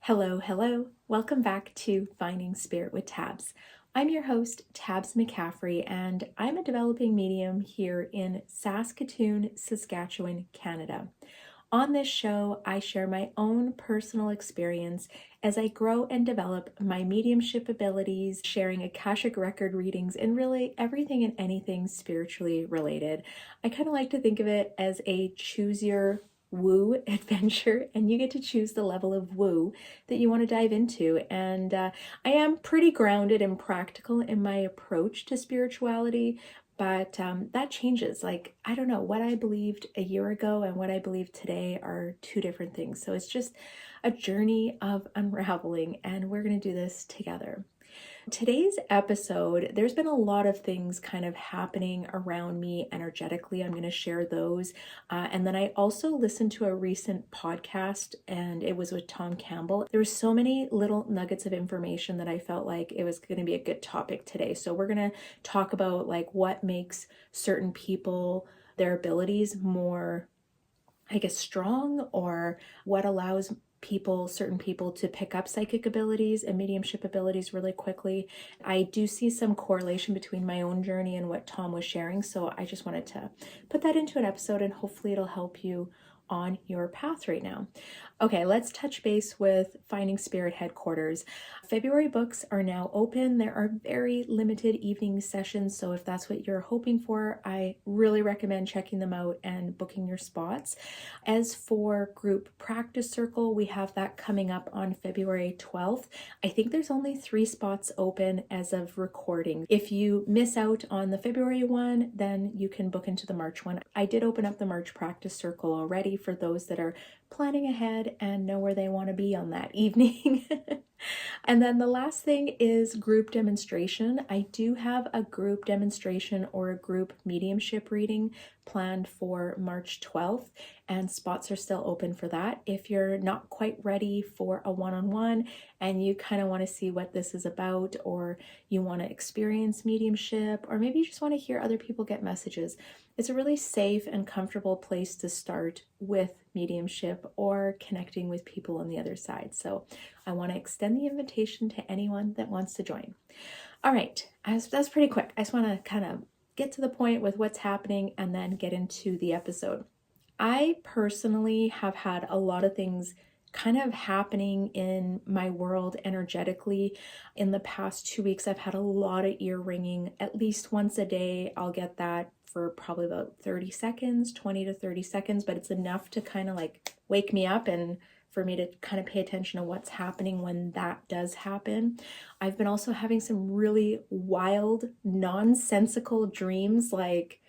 Hello, hello. Welcome back to Finding Spirit with Tabs. I'm your host, Tabs McCaffrey, and I'm a developing medium here in Saskatoon, Saskatchewan, Canada. On this show, I share my own personal experience as I grow and develop my mediumship abilities, sharing Akashic Record readings, and really everything and anything spiritually related. I kind of like to think of it as a choose your woo adventure, and you get to choose the level of woo that you want to dive into. And I am pretty grounded and practical in my approach to spirituality, but that changes. Like, I don't know, what I believed a year ago and what I believe today are two different things. So it's just a journey of unraveling, and we're going to do this together. Today's episode, there's been a lot of things kind of happening around me energetically. I'm going to share those. And then I also listened to a recent podcast, and it was with Tom Campbell. There were so many little nuggets of information that I felt like it was going to be a good topic today. So we're going to talk about like what makes certain people, their abilities more, I guess, strong, or what allows certain people to pick up psychic abilities and mediumship abilities really quickly. I do see some correlation between my own journey and what Tom was sharing, so I just wanted to put that into an episode, and hopefully it'll help you on your path right now. Okay, let's touch base with Finding Spirit headquarters. February books are now open. There are very limited evening sessions, so if that's what you're hoping for, I really recommend checking them out and booking your spots. As for group practice circle, we have that coming up on February 12th. I think there's only 3 spots open as of recording. If you miss out on the February one, then you can book into the March one. I did open up the March practice circle already for those that are planning ahead and know where they want to be on that evening. And then the last thing is group demonstration. I do have a group demonstration or a group mediumship reading planned for March 12th, and spots are still open for that. If you're not quite ready for a one-on-one and you kind of want to see what this is about, or you want to experience mediumship, or maybe you just want to hear other people get messages, it's a really safe and comfortable place to start with mediumship or connecting with people on the other side. So I want to extend the invitation to anyone that wants to join. All right, that's pretty quick. I just want to kind of get to the point with what's happening and then get into the episode. I personally have had a lot of things kind of happening in my world energetically. In the past 2 weeks, I've had a lot of ear ringing. At least once a day, I'll get that for probably about 30 seconds, 20 to 30 seconds, but it's enough to kind of like wake me up and for me to kind of pay attention to what's happening when that does happen. I've been also having some really wild, nonsensical dreams, like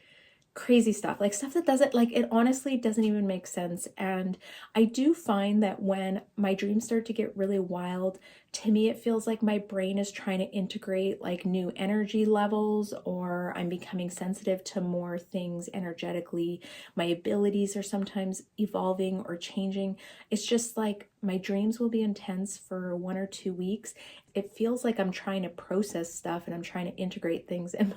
crazy stuff, like stuff that doesn't, like, it honestly doesn't even make sense. And I do find that when my dreams start to get really wild, to me it feels like my brain is trying to integrate like new energy levels, or I'm becoming sensitive to more things energetically. My abilities are sometimes evolving or changing. It's just like my dreams will be intense for 1 or 2 weeks. It feels like I'm trying to process stuff and I'm trying to integrate things, and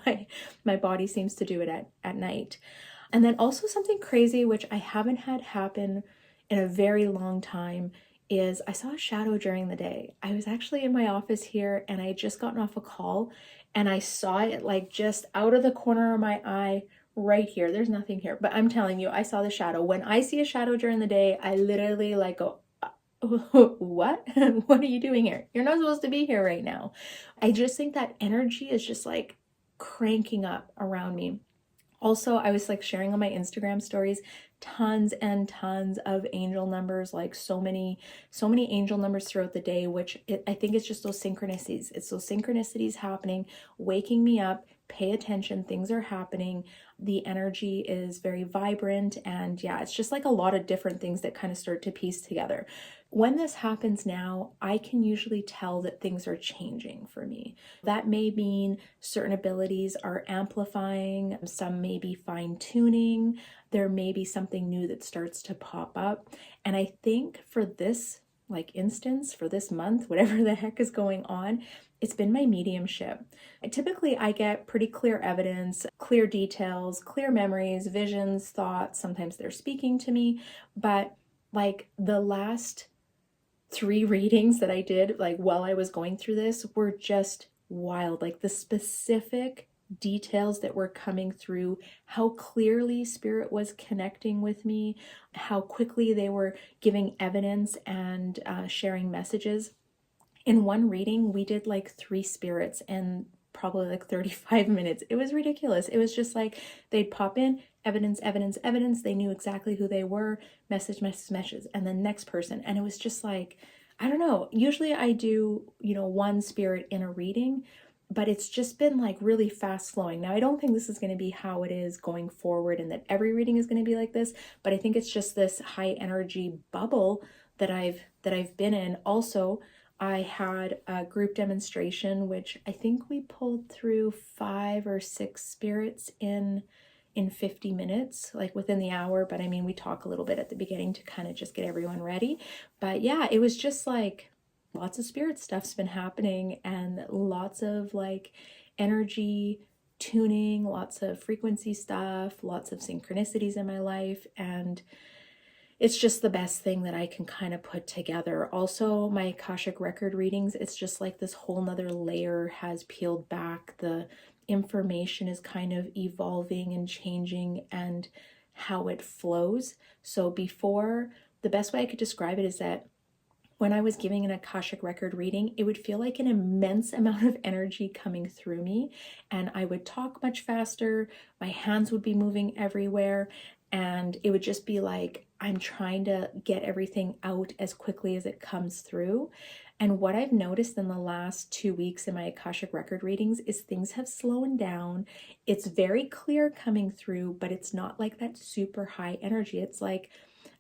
my body seems to do it at night. And then also something crazy, which I haven't had happen in a very long time, is I saw a shadow during the day. I was actually in my office here and I had just gotten off a call and I saw it like just out of the corner of my eye right here. There's nothing here, but I'm telling you, I saw the shadow. When I see a shadow during the day, I literally like go, what? What are you doing here? You're not supposed to be here right now. I just think that energy is just like cranking up around me. Also, I was like sharing on my Instagram stories tons and tons of angel numbers, like so many angel numbers throughout the day, which I think it's just those synchronicities. It's those synchronicities happening, waking me up, pay attention, things are happening. The energy is very vibrant, and yeah, it's just like a lot of different things that kind of start to piece together. When this happens now, I can usually tell that things are changing for me. That may mean certain abilities are amplifying, some may be fine-tuning, there may be something new that starts to pop up. And I think for this instance, for this month, whatever the heck is going on, it's been my mediumship. Typically, I get pretty clear evidence, clear details, clear memories, visions, thoughts. Sometimes they're speaking to me, but like the last 3 readings that I did like while I was going through this were just wild. Like the specific details that were coming through, how clearly spirit was connecting with me, how quickly they were giving evidence and sharing messages. In one reading, we did like 3 spirits in probably like 35 minutes. It was ridiculous. It was just like they'd pop in, evidence, evidence, evidence. They knew exactly who they were, message, message, message, and then next person. And it was just like, I don't know. Usually I do, one spirit in a reading, but it's just been like really fast flowing. Now, I don't think this is going to be how it is going forward and that every reading is going to be like this, but I think it's just this high energy bubble that I've been in. Also, I had a group demonstration, which I think we pulled through 5 or 6 spirits in 50 minutes, like within the hour. But I mean, we talk a little bit at the beginning to kind of just get everyone ready. But yeah, it was just like lots of spirit stuff's been happening and lots of like energy tuning, lots of frequency stuff, lots of synchronicities in my life. And it's just the best thing that I can kind of put together. Also, my Akashic Record readings, it's just like this whole nother layer has peeled back. The information is kind of evolving and changing and how it flows. So before, the best way I could describe it is that when I was giving an Akashic Record reading, it would feel like an immense amount of energy coming through me, and I would talk much faster, my hands would be moving everywhere, and it would just be like I'm trying to get everything out as quickly as it comes through. And what I've noticed in the last 2 weeks in my Akashic Record readings is things have slowed down. It's very clear coming through, but it's not like that super high energy. It's like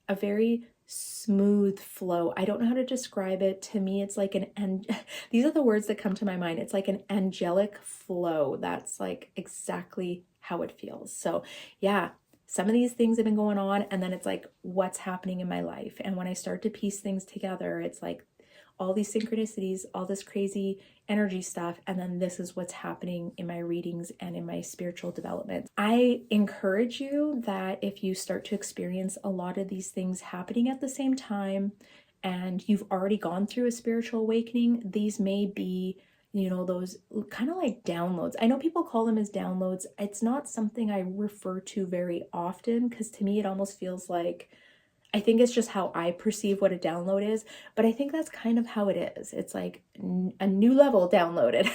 a very smooth flow. I don't know how to describe it. To me, it's like these are the words that come to my mind. It's like an angelic flow. That's like exactly how it feels. So yeah, some of these things have been going on, and then it's like, what's happening in my life? And when I start to piece things together, it's like all these synchronicities, all this crazy energy stuff, and then this is what's happening in my readings and in my spiritual development. I encourage you that if you start to experience a lot of these things happening at the same time, and you've already gone through a spiritual awakening, these may be, those kind of like downloads. I know people call them as downloads. It's not something I refer to very often because to me it almost feels like, I think it's just how I perceive what a download is, but I think that's kind of how it is. It's like a new level downloaded,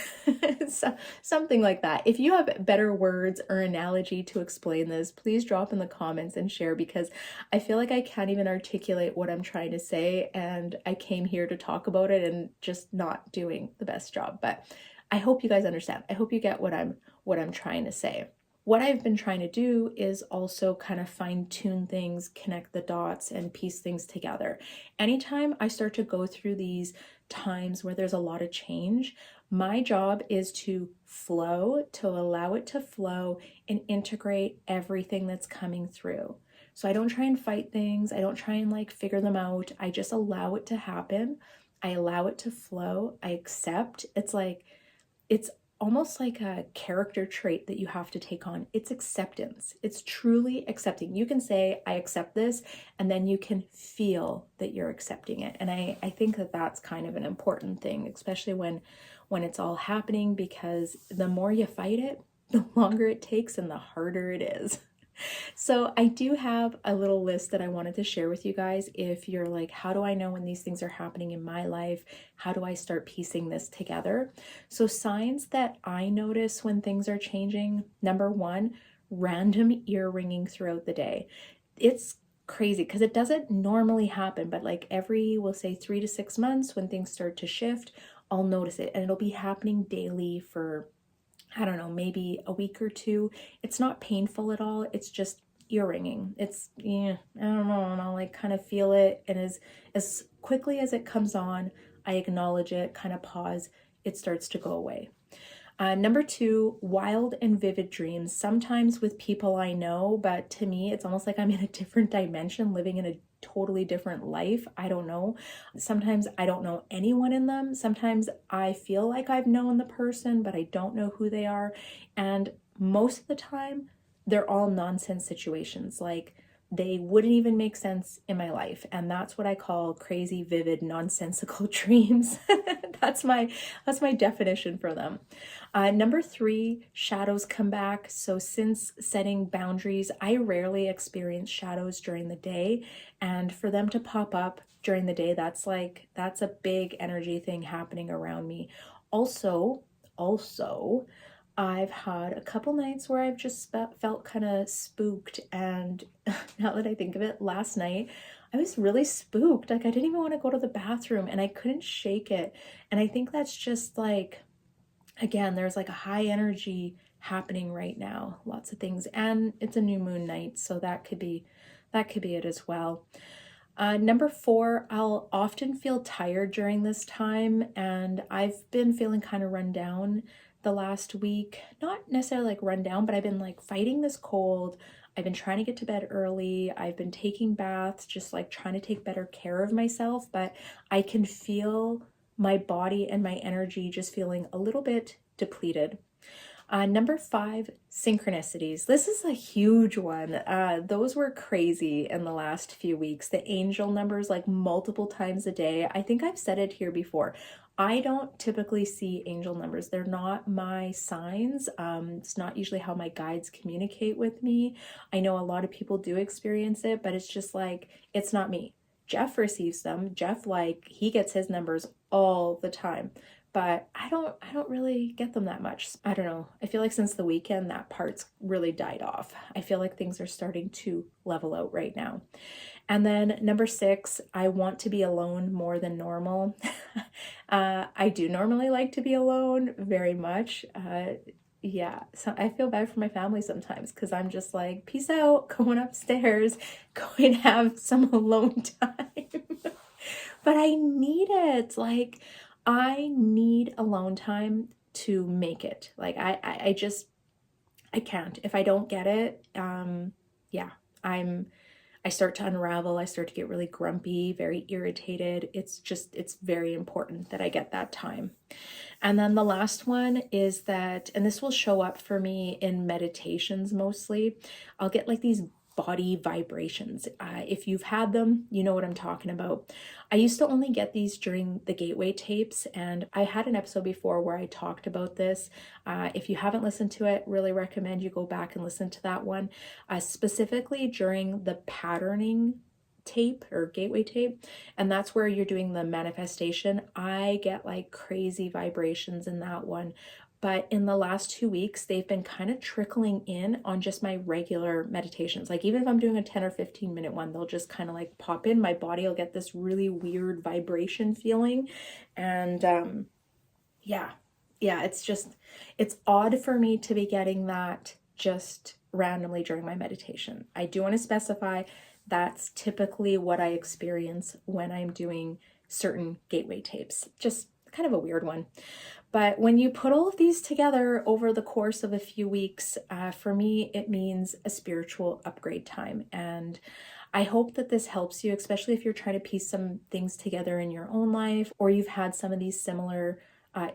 so, something like that. If you have better words or analogy to explain this, please drop in the comments and share, because I feel like I can't even articulate what I'm trying to say, and I came here to talk about it and just not doing the best job. But I hope you guys understand. I hope you get what I'm trying to say. What I've been trying to do is also kind of fine-tune things, connect the dots, and piece things together. Anytime I start to go through these times where there's a lot of change, my job is to flow, to allow it to flow and integrate everything that's coming through. So I don't try and fight things. I don't try and like figure them out. I just allow it to happen. I allow it to flow. I accept. It's almost like a character trait that you have to take on. It's acceptance. It's truly accepting. You can say, I accept this, and then you can feel that you're accepting it. And I think that that's kind of an important thing, especially when it's all happening, because the more you fight it, the longer it takes and the harder it is. So I do have a little list that I wanted to share with you guys. If you're like, how do I know when these things are happening in my life? How do I start piecing this together? So signs that I notice when things are changing. Number 1, random ear ringing throughout the day. It's crazy because it doesn't normally happen, but like we'll say 3 to 6 months, when things start to shift, I'll notice it, and it'll be happening daily for, I don't know, maybe a week or 2. It's not painful at all. It's just ear ringing. It's, I don't know, and I'll like kind of feel it. And as quickly as it comes on, I acknowledge it, kind of pause, it starts to go away. Number 2, wild and vivid dreams, sometimes with people I know, but to me, it's almost like I'm in a different dimension, living in a totally different life. I don't know. Sometimes I don't know anyone in them. Sometimes I feel like I've known the person, but I don't know who they are. And most of the time, they're all nonsense situations. Like they wouldn't even make sense in my life. And that's what I call crazy, vivid, nonsensical dreams. That's my definition for them. Number 3, shadows come back. So since setting boundaries, I rarely experience shadows during the day. And for them to pop up during the day, that's a big energy thing happening around me. Also, I've had a couple nights where I've just felt kind of spooked. And now that I think of it, last night I was really spooked. Like, I didn't even want to go to the bathroom and I couldn't shake it. And I think that's just like, again, there's like a high energy happening right now, lots of things. And it's a new moon night, so that could be it as well. Number 4, I'll often feel tired during this time, and I've been feeling kind of run down the last week. Not necessarily like run down, but I've been like fighting this cold. I've been trying to get to bed early. I've been taking baths, just like trying to take better care of myself, but I can feel my body and my energy just feeling a little bit depleted. Number 5, synchronicities. This is a huge one. Those were crazy in the last few weeks. The angel numbers, like multiple times a day. I think I've said it here before. I don't typically see angel numbers. They're not my signs. It's not usually how my guides communicate with me. I know a lot of people do experience it, but it's just like, it's not me. Jeff receives them. Jeff, like, he gets his numbers all the time. But I don't really get them that much. I don't know. I feel like since the weekend, that part's really died off. I feel like things are starting to level out right now. And then number 6, I want to be alone more than normal. I do normally like to be alone very much. Yeah, so I feel bad for my family sometimes because I'm just like, peace out, going upstairs, going to have some alone time. But I need it. Like, I need alone time to make it. Like, I can't. If I don't get it, I start to unravel. I start to get really grumpy, very irritated. It's very important that I get that time. And then the last one is that, and this will show up for me in meditations mostly, I'll get like these body vibrations. If you've had them, you know what I'm talking about. I used to only get these during the gateway tapes, and I had an episode before where I talked about this. If you haven't listened to it, really recommend you go back and listen to that one. Specifically during the patterning tape or gateway tape, and that's where you're doing the manifestation. I get like crazy vibrations in that one. But in the last 2 weeks, they've been kind of trickling in on just my regular meditations. Like, even if I'm doing a 10 or 15 minute one, they'll just kind of like pop in. My body will get this really weird vibration feeling. And it's odd for me to be getting that just randomly during my meditation. I do want to specify that's typically what I experience when I'm doing certain gateway tapes. Just kind of a weird one. But when you put all of these together over the course of a few weeks, for me, it means a spiritual upgrade time. And I hope that this helps you, especially if you're trying to piece some things together in your own life, or you've had some of these similar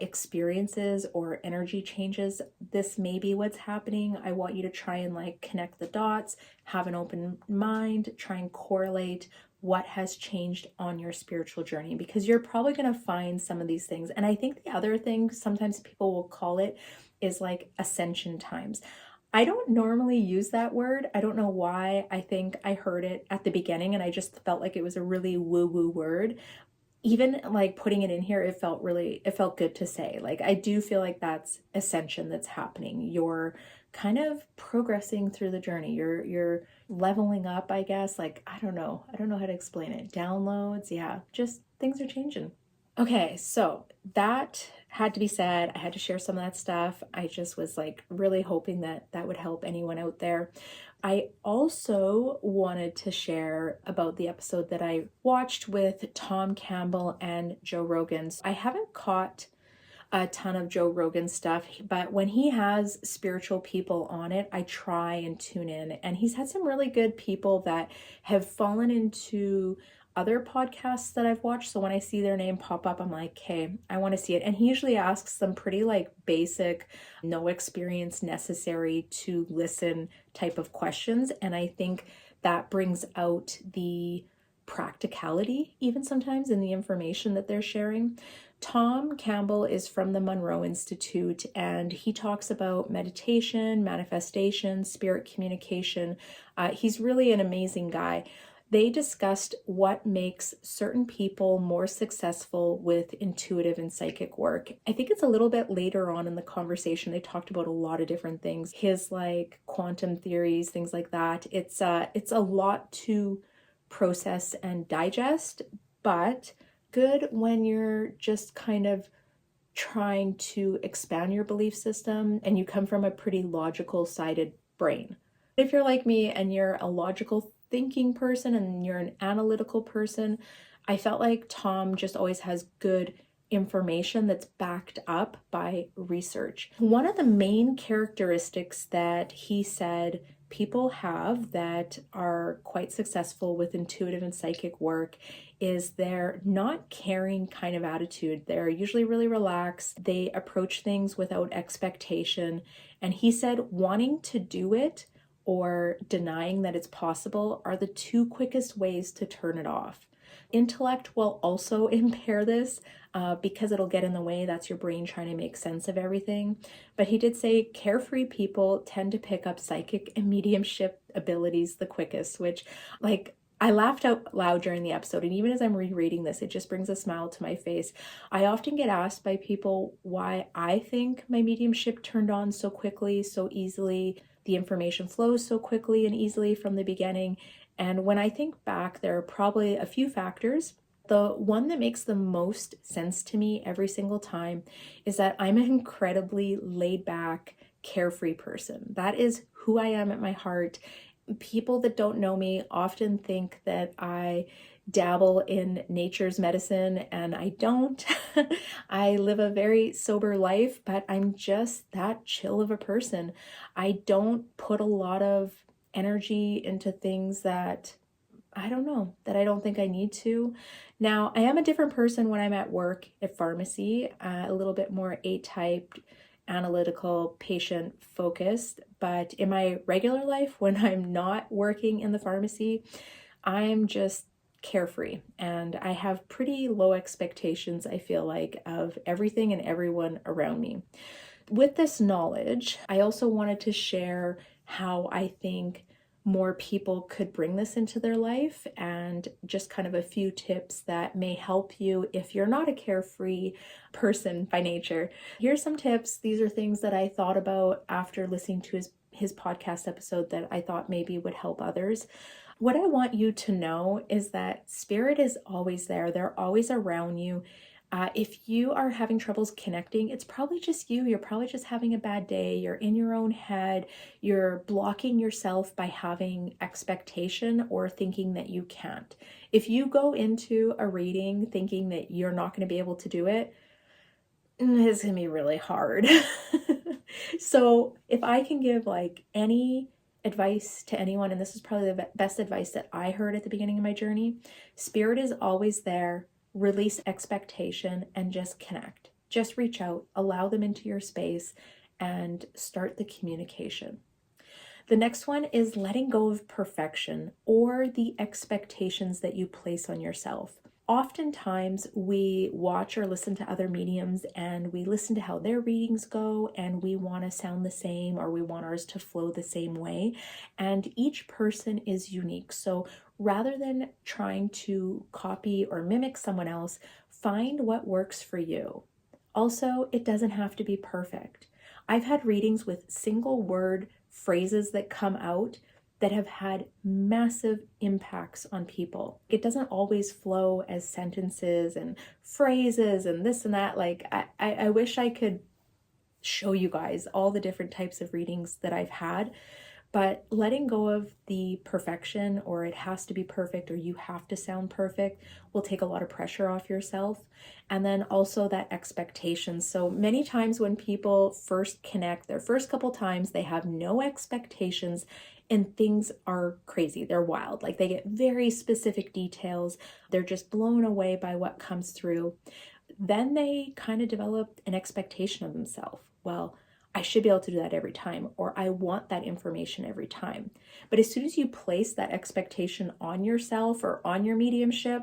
experiences or energy changes. This may be what's happening. I want you to try and like connect the dots, have an open mind, try and correlate what has changed on your spiritual journey, because you're probably going to find some of these things. And I think the other thing sometimes people will call it is like ascension times. I don't normally use that word. I don't know why. I think I heard it at the beginning and I just felt like it was a really woo-woo word. Even like putting it in here, it felt good to say. Like, I do feel like that's ascension that's happening. You're kind of progressing through the journey. You're leveling up, I guess. Like, I don't know how to explain it. Downloads, yeah, just things are changing. Okay, so that had to be said. I had to share some of that stuff. I just was like really hoping that that would help anyone out there. I also wanted to share about the episode that I watched with Tom Campbell and Joe Rogan. I haven't caught a ton of Joe Rogan stuff, but when he has spiritual people on it, I try and tune in. And he's had some really good people that have fallen into other podcasts that I've watched. So when I see their name pop up, I'm like, hey, I want to see it. And he usually asks some pretty like basic, no experience necessary to listen type of questions. And I think that brings out the practicality, even sometimes, in the information that they're sharing. Tom Campbell is from the Monroe Institute, and he talks about meditation, manifestation, spirit communication. He's really an amazing guy. They discussed what makes certain people more successful with intuitive and psychic work. I think it's a little bit later on in the conversation. They talked about a lot of different things, his like quantum theories, things like that. It's a lot to process and digest, but good when you're just kind of trying to expand your belief system and you come from a pretty logical sided brain. If you're like me and you're a logical thinking person and you're an analytical person, I felt like Tom just always has good information that's backed up by research. One of the main characteristics that he said people have that are quite successful with intuitive and psychic work is their not caring kind of attitude. They're usually really relaxed. They approach things without expectation. And he said wanting to do it or denying that it's possible are the two quickest ways to turn it off. Intellect will also impair this because it'll get in the way. That's your brain trying to make sense of everything. But he did say carefree people tend to pick up psychic and mediumship abilities the quickest, which I laughed out loud during the episode, and even as I'm rereading this, it just brings a smile to my face. I often get asked by people why I think my mediumship turned on so quickly, so easily. The information flows so quickly and easily from the beginning. And when I think back, there are probably a few factors. The one that makes the most sense to me every single time is that I'm an incredibly laid back, carefree person. That is who I am at my heart. People that don't know me often think that I dabble in nature's medicine, and I don't. I live a very sober life, but I'm just that chill of a person. I don't put a lot of energy into things that I don't think I need to. Now, I am a different person when I'm at work at pharmacy, a little bit more A-type, analytical, patient focused. But in my regular life, when I'm not working in the pharmacy, I'm just carefree, and I have pretty low expectations, I feel like, of everything and everyone around me. With this knowledge, I also wanted to share how I think more people could bring this into their life, and just kind of a few tips that may help you if you're not a carefree person by nature. Here's some tips. These are things that I thought about after listening to his podcast episode that I thought maybe would help others. What I want you to know is that spirit is always there. They're always around you. If you are having troubles connecting, it's probably just you. You're probably just having a bad day. You're in your own head. You're blocking yourself by having expectation or thinking that you can't. If you go into a reading thinking that you're not going to be able to do it, it's going to be really hard. So if I can give any advice to anyone, and this is probably the best advice that I heard at the beginning of my journey, spirit is always there. Release expectation and just connect. Just reach out, allow them into your space, and start the communication. The next one is letting go of perfection or the expectations that you place on yourself. Oftentimes we watch or listen to other mediums and we listen to how their readings go, and we want to sound the same, or we want ours to flow the same way. And each person is unique. So rather than trying to copy or mimic someone else, find what works for you. Also, it doesn't have to be perfect. I've had readings with single word phrases that come out that have had massive impacts on people. It doesn't always flow as sentences and phrases and this and that. I wish I could show you guys all the different types of readings that I've had, but letting go of the perfection, or it has to be perfect, or you have to sound perfect, will take a lot of pressure off yourself. And then also that expectation. So many times when people first connect, their first couple times, they have no expectations and things are crazy. They're wild. They get very specific details. They're just blown away by what comes through. Then they kind of develop an expectation of themselves. Well, I should be able to do that every time, or I want that information every time. But as soon as you place that expectation on yourself or on your mediumship,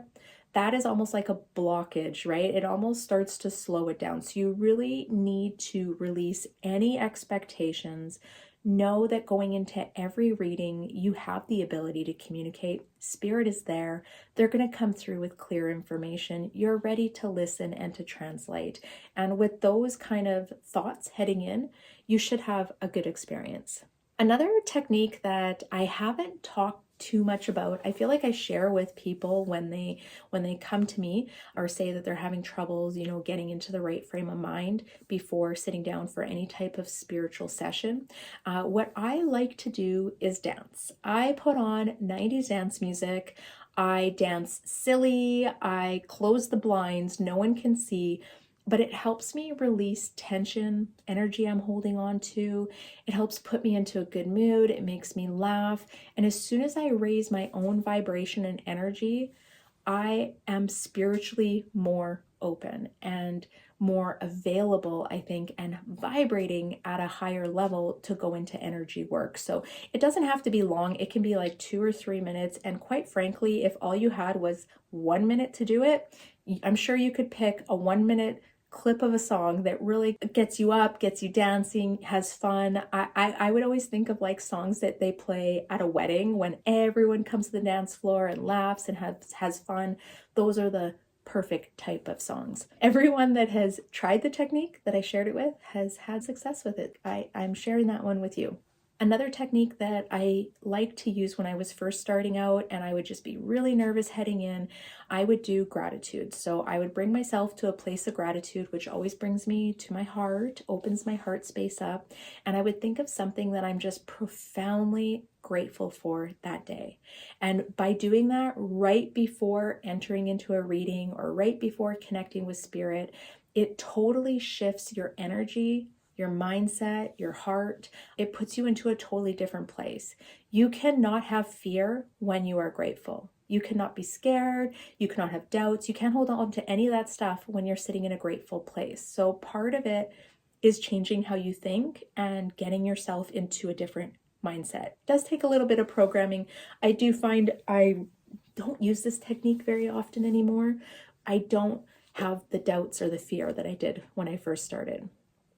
that is almost like a blockage, right? It almost starts to slow it down. So you really need to release any expectations. Know that going into every reading, you have the ability to communicate. Spirit is there. They're going to come through with clear information. You're ready to listen and to translate. And with those kind of thoughts heading in, you should have a good experience. Another technique that I haven't talked too much about, I feel like I share with people when they come to me or say that they're having troubles, getting into the right frame of mind before sitting down for any type of spiritual session. What I like to do is dance. I put on 90s dance music. I dance silly. I close the blinds. No one can see. But it helps me release tension, energy I'm holding on to. It helps put me into a good mood. It makes me laugh. And as soon as I raise my own vibration and energy, I am spiritually more open and more available, I think, and vibrating at a higher level to go into energy work. So it doesn't have to be long. It can be like 2 or 3 minutes. And quite frankly, if all you had was 1 minute to do it, I'm sure you could pick a 1 minute clip of a song that really gets you up, gets you dancing, has fun. I would always think of like songs that they play at a wedding when everyone comes to the dance floor and laughs and has fun. Those are the perfect type of songs. Everyone that has tried the technique that I shared it with has had success with it. I'm sharing that one with you. Another technique that I like to use when I was first starting out and I would just be really nervous heading in, I would do gratitude. So I would bring myself to a place of gratitude, which always brings me to my heart, opens my heart space up. And I would think of something that I'm just profoundly grateful for that day. And by doing that right before entering into a reading or right before connecting with spirit, it totally shifts your energy, your mindset, your heart. It puts you into a totally different place. You cannot have fear when you are grateful. You cannot be scared. You cannot have doubts. You can't hold on to any of that stuff when you're sitting in a grateful place. So part of it is changing how you think and getting yourself into a different mindset. It does take a little bit of programming. I do find I don't use this technique very often anymore. I don't have the doubts or the fear that I did when I first started.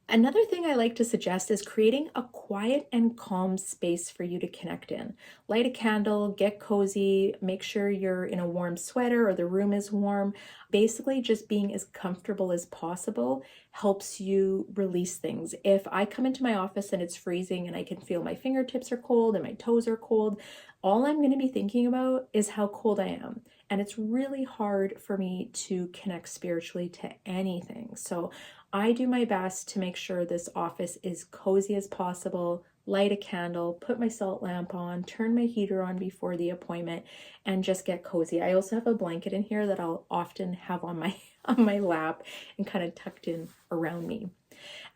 Another thing I like to suggest is creating a quiet and calm space for you to connect in. Light a candle, get cozy, make sure you're in a warm sweater or the room is warm. Basically, just being as comfortable as possible helps you release things. If I come into my office and it's freezing and I can feel my fingertips are cold and my toes are cold, all I'm going to be thinking about is how cold I am. And it's really hard for me to connect spiritually to anything. So I do my best to make sure this office is cozy as possible, light a candle, put my salt lamp on, turn my heater on before the appointment, and just get cozy. I also have a blanket in here that I'll often have on my lap and kind of tucked in around me.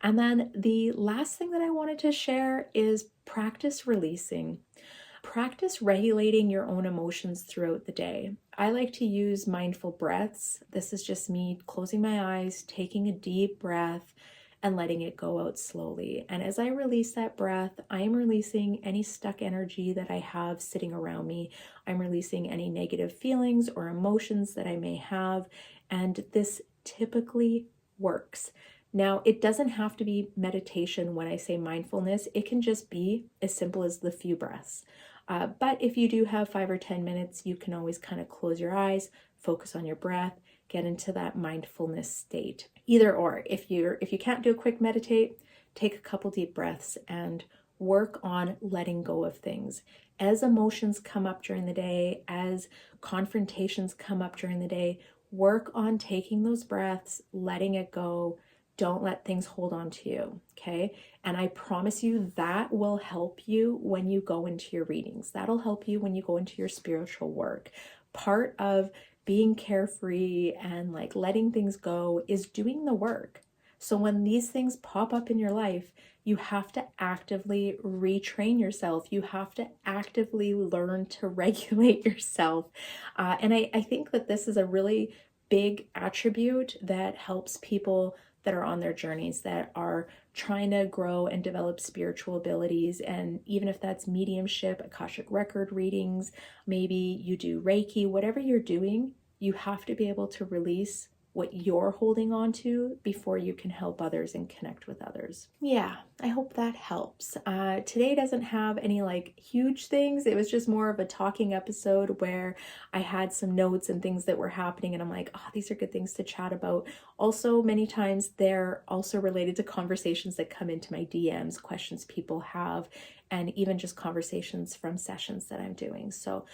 And then the last thing that I wanted to share is practice releasing. Practice regulating your own emotions throughout the day. I like to use mindful breaths. This is just me closing my eyes, taking a deep breath, and letting it go out slowly. And as I release that breath, I am releasing any stuck energy that I have sitting around me. I'm releasing any negative feelings or emotions that I may have. And this typically works. Now, it doesn't have to be meditation when I say mindfulness. It can just be as simple as the few breaths. But if you do have 5 or 10 minutes, you can always kind of close your eyes, focus on your breath, get into that mindfulness state. Either or, if you can't do a quick meditate, take a couple deep breaths and work on letting go of things. As emotions come up during the day, as confrontations come up during the day, work on taking those breaths, letting it go. Don't let things hold on to you, okay? And I promise you that will help you when you go into your readings. That'll help you when you go into your spiritual work. Part of being carefree and like letting things go is doing the work. So when these things pop up in your life, you have to actively retrain yourself. You have to actively learn to regulate yourself. And I think that this is a really big attribute that helps people that are on their journeys, that are trying to grow and develop spiritual abilities. And even if that's mediumship, Akashic Record readings, maybe you do Reiki, whatever you're doing, you have to be able to release what you're holding on to before you can help others and connect with others. Yeah, I hope that helps. Today doesn't have any like huge things. It was just more of a talking episode where I had some notes and things that were happening, and I'm like, oh, these are good things to chat about. Also, many times they're also related to conversations that come into my DMs, questions people have, and even just conversations from sessions that I'm doing. So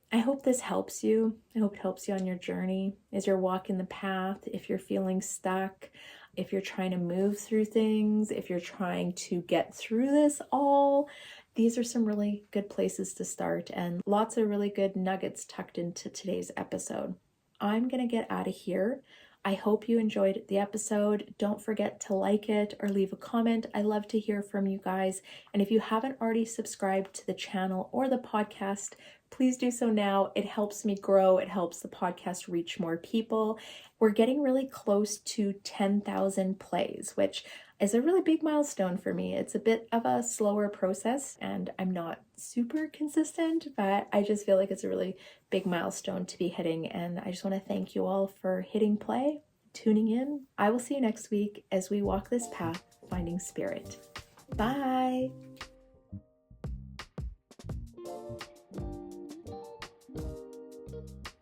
I hope this helps you. I hope it helps you on your journey as you're walking the path. If you're feeling stuck, if you're trying to move through things, if you're trying to get through this all, these are some really good places to start, and lots of really good nuggets tucked into today's episode. I'm going to get out of here. I hope you enjoyed the episode. Don't forget to like it or leave a comment. I love to hear from you guys. And if you haven't already subscribed to the channel or the podcast, please do so now. It helps me grow. It helps the podcast reach more people. We're getting really close to 10,000 plays, which is a really big milestone for me. It's a bit of a slower process and I'm not super consistent, but I just feel like it's a really big milestone to be hitting. And I just want to thank you all for hitting play, tuning in. I will see you next week as we walk this path, finding spirit. Bye.